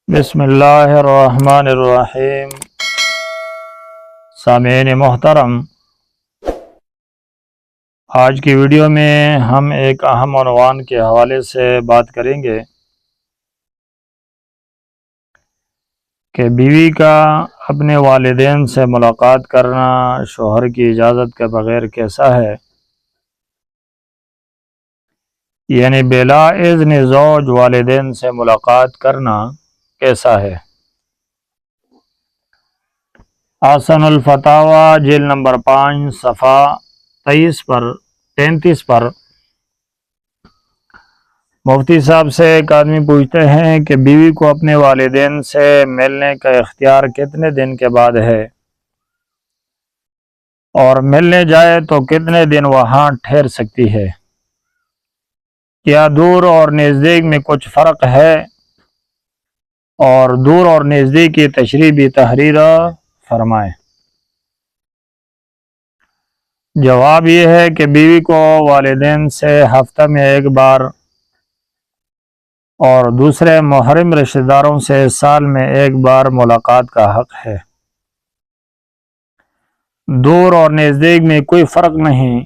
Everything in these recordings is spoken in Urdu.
بسم اللہ الرحمن الرحیم۔ سامعین محترم، آج کی ویڈیو میں ہم ایک اہم عنوان کے حوالے سے بات کریں گے کہ بیوی کا اپنے والدین سے ملاقات کرنا شوہر کی اجازت کے بغیر کیسا ہے، یعنی بلا اذن زوج والدین سے ملاقات کرنا کیسا ہے۔ احسن الفتاوی جلد نمبر 5 صفحہ 33 پر مفتی صاحب سے ایک آدمی پوچھتے ہیں کہ بیوی کو اپنے والدین سے ملنے کا اختیار کتنے دن کے بعد ہے، اور ملنے جائے تو کتنے دن وہاں ٹھہر سکتی ہے؟ کیا دور اور نزدیک میں کچھ فرق ہے؟ اور دور اور نزدیک کی تشریح بھی تحریر فرمائیں۔ جواب یہ ہے کہ بیوی کو والدین سے ہفتہ میں ایک بار اور دوسرے محرم رشتہ داروں سے سال میں ایک بار ملاقات کا حق ہے۔ دور اور نزدیک میں کوئی فرق نہیں،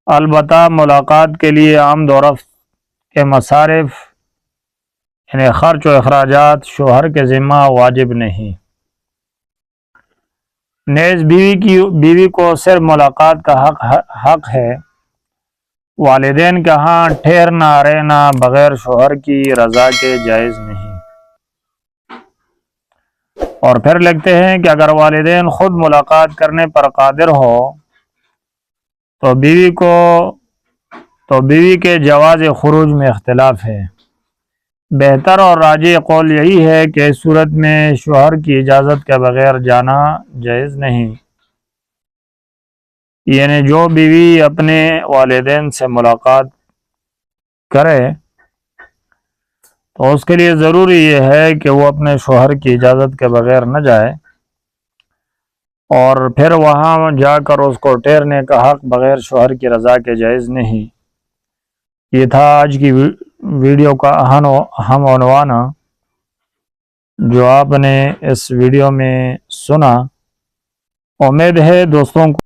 البتہ ملاقات کے لیے آمد و رفت کے مصارف یعنی خرچ و اخراجات شوہر کے ذمہ واجب نہیں۔ نیز بیوی کو صرف ملاقات کا حق ہے، والدین کے ہاں ٹھہرنا رہنا بغیر شوہر کی رضا کے جائز نہیں۔ اور پھر لکھتے ہیں کہ اگر والدین خود ملاقات کرنے پر قادر ہو تو بیوی کے جواز خروج میں اختلاف ہے۔ بہتر اور راجح قول یہی ہے کہ اس صورت میں شوہر کی اجازت کے بغیر جانا جائز نہیں، یعنی جو بیوی اپنے والدین سے ملاقات کرے تو اس کے لیے ضروری یہ ہے کہ وہ اپنے شوہر کی اجازت کے بغیر نہ جائے، اور پھر وہاں جا کر اس کو ٹھہرنے کا حق بغیر شوہر کی رضا کے جائز نہیں۔ یہ تھا آج کی ویڈیو کا اہم عنوان جو آپ نے اس ویڈیو میں سنا۔ امید ہے دوستوں کو